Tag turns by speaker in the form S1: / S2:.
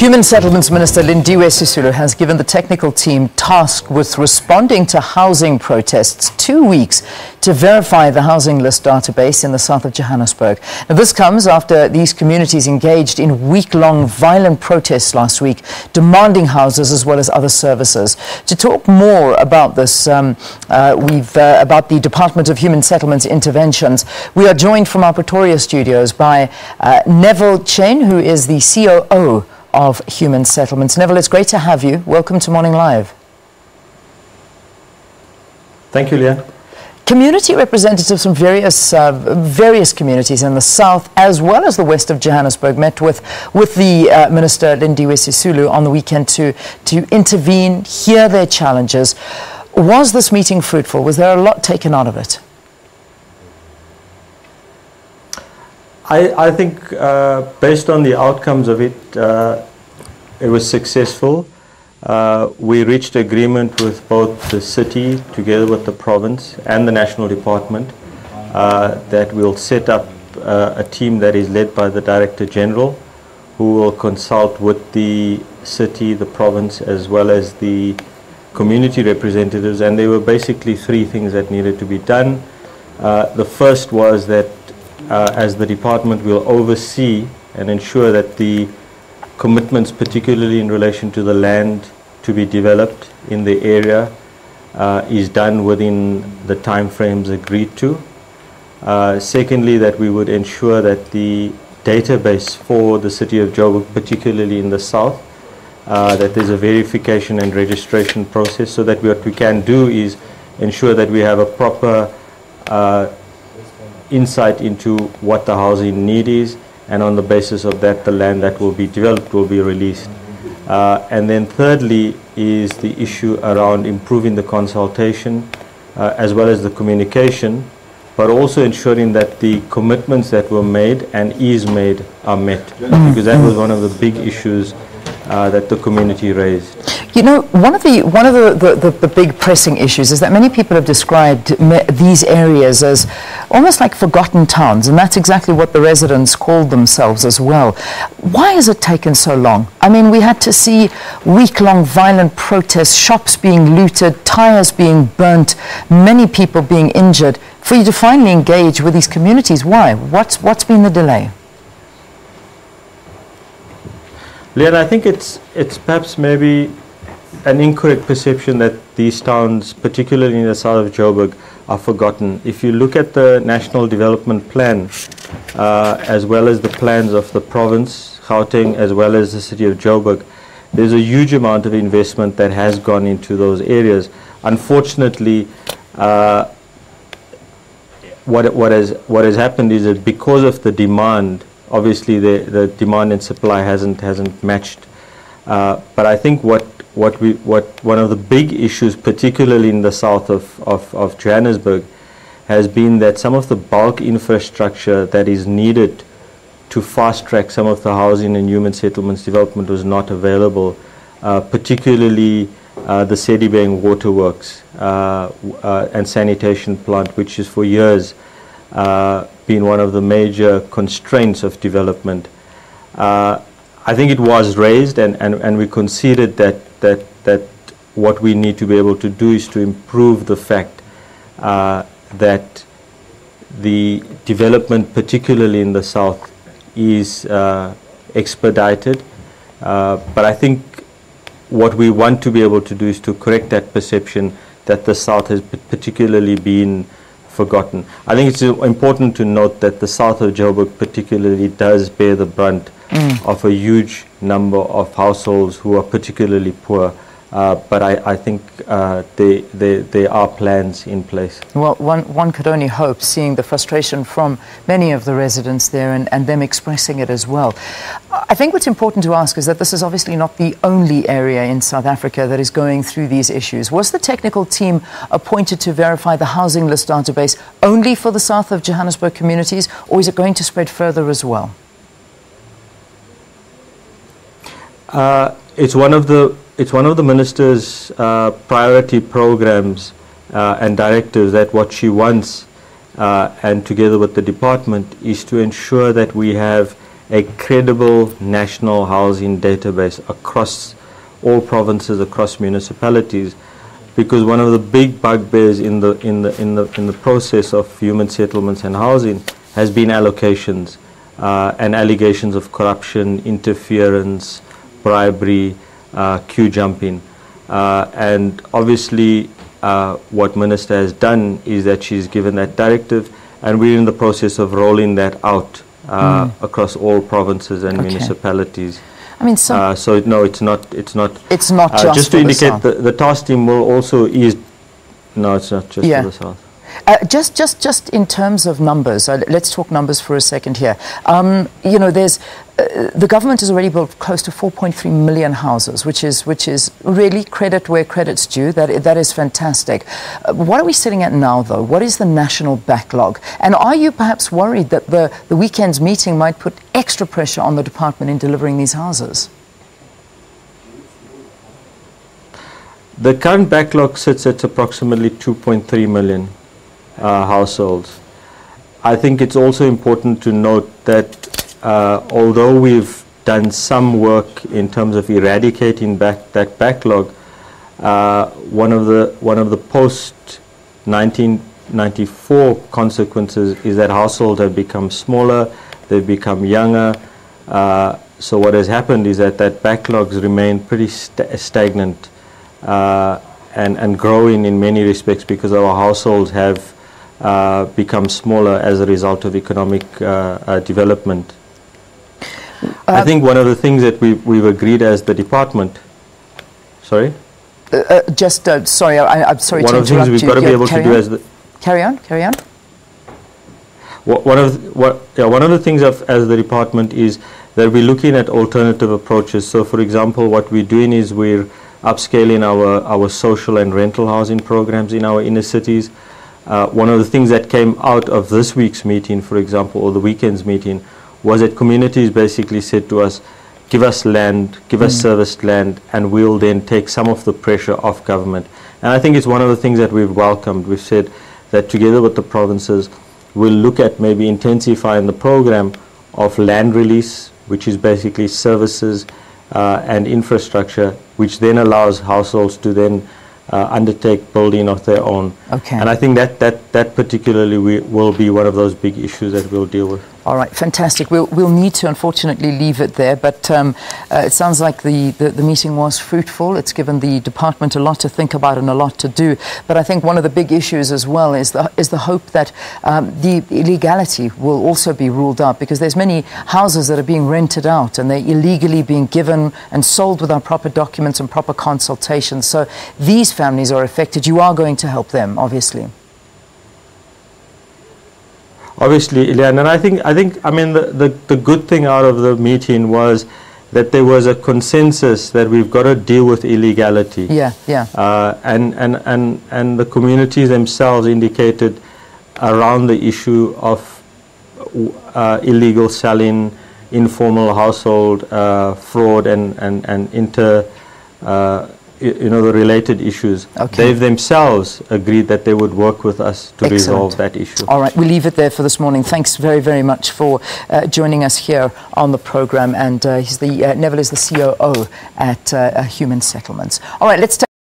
S1: Human Settlements Minister Lindiwe Sisulu has given the technical team tasked with responding to housing protests 2 weeks to verify the housing list database in the south of Johannesburg. Now, this comes after these communities engaged in week-long violent protests last week, demanding houses as well as other services. To talk more about this, about the Department of Human Settlements interventions, we are joined from our Pretoria studios by Neville Chaine, who is the COO of Human Settlements. Neville, it's great to have you. Welcome to Morning Live.
S2: Thank you, Leah.
S1: Community representatives from various communities in the south as well as the west of Johannesburg met with the Minister Lindiwe Sisulu on the weekend to intervene, hear their challenges. Was this meeting fruitful? Was there a lot taken out of it?
S2: I think based on the outcomes of it, it was successful. We reached agreement with both the city together with the province and the national department that we'll set up a team that is led by the Director General, who will consult with the city, the province, as well as the community representatives. And there were basically three things that needed to be done. The first was that as the department will oversee and ensure that the commitments, particularly in relation to the land to be developed in the area, is done within the time frames agreed to. Secondly, that we would ensure that the database for the city of Joburg, particularly in the south, that there's a verification and registration process, so that what we can do is ensure that we have a proper insight into what the housing need is, and on the basis of that, the land that will be developed will be released. And then thirdly is the issue around improving the consultation as well as the communication, but also ensuring that the commitments that were made and is made are met, because that was one of the big issues that the community raised.
S1: You know, one of the big pressing issues is that many people have described these areas as almost like forgotten towns, and that's exactly what the residents called themselves as well. Why has it taken so long? I mean, we had to see week-long violent protests, shops being looted, tires being burnt, many people being injured, for you to finally engage with these communities. Why? What's been the delay?
S2: Leon, I think it's perhaps maybe an incorrect perception that these towns, particularly in the south of Joburg, are forgotten. If you look at the National Development Plan, as well as the plans of the province, Gauteng, as well as the city of Joburg, there's a huge amount of investment that has gone into those areas. Unfortunately, what has happened is that because of the demand, obviously the demand and supply hasn't matched. But I think what one of the big issues, particularly in the south of Johannesburg, has been that some of the bulk infrastructure that is needed to fast track some of the housing and human settlements development was not available, particularly the Sedibeng waterworks and sanitation plant, which is for years been one of the major constraints of development. I think it was raised, and we conceded that what we need to be able to do is to improve the fact that the development, particularly in the south, is expedited. But I think what we want to be able to do is to correct that perception that the south has particularly been forgotten. I think it's important to note that the south of Joburg particularly does bear the brunt of a huge number of households who are particularly poor, but I think there are plans in place.
S1: Well, one could only hope, seeing the frustration from many of the residents there and them expressing it as well. I think what's important to ask is that this is obviously not the only area in South Africa that is going through these issues. Was the technical team appointed to verify the housing list database only for the south of Johannesburg communities, or is it going to spread further as well?
S2: It's one of the minister's priority programs and directives, that what she wants, and together with the department, is to ensure that we have a credible national housing database across all provinces, across municipalities, because one of the big bugbears in the process of human settlements and housing has been allocations and allegations of corruption, interference, bribery, queue jumping, and obviously what Minister has done is that she's given that directive, and we're in the process of rolling that out across all provinces and municipalities.
S1: I mean,
S2: so no, it's not. It's not
S1: just
S2: to indicate the task team will also ease. No, it's not just for the South.
S1: Just in terms of numbers, let's talk numbers for a second here. You know, the government has already built close to 4.3 million houses, which is really credit where credit's due. That is fantastic. What are we sitting at now, though? What is the national backlog? And are you perhaps worried that the weekend's meeting might put extra pressure on the department in delivering these houses?
S2: The current backlog sits at approximately 2.3 million. Households. I think it's also important to note that although we've done some work in terms of eradicating that backlog, one of the post 1994 consequences is that households have become smaller, they've become younger. So what has happened is that backlogs remain pretty stagnant and growing in many respects because our households have become smaller as a result of economic development. I think one of the things that we've agreed as the department. Sorry.
S1: Sorry, I'm sorry
S2: to interrupt you. One of the things we've got to be able to do as the.
S1: Carry on.
S2: One of the things as the department is that we're looking at alternative approaches. So, for example, what we're doing is we're upscaling our social and rental housing programs in our inner cities. One of the things that came out of this week's meeting, for example, or the weekend's meeting, was that communities basically said to us, give us land, give us serviced land, and we'll then take some of the pressure off government. And I think it's one of the things that we've welcomed. We've said that together with the provinces, we'll look at maybe intensifying the program of land release, which is basically services and infrastructure, which then allows households to then undertake building of their own.
S1: Okay.
S2: And I think that particularly will be one of those big issues that we'll deal with.
S1: All right, fantastic. We'll need to unfortunately leave it there, but it sounds like the meeting was fruitful. It's given the department a lot to think about and a lot to do. But I think one of the big issues as well is the hope that the illegality will also be ruled out, because there's many houses that are being rented out and they're illegally being given and sold without proper documents and proper consultation. So these families are affected. You are going to help them, obviously.
S2: Obviously, Ilian, and I think I mean the good thing out of the meeting was that there was a consensus that we've got to deal with illegality.
S1: Yeah.
S2: And the communities themselves indicated around the issue of illegal selling, informal household fraud, and the related issues.
S1: Okay.
S2: They've themselves agreed that they would work with us to resolve that issue.
S1: All right, we'll leave it there for this morning. Thanks very, very much for joining us here on the program. And Neville is the COO at Human Settlements. All right, let's take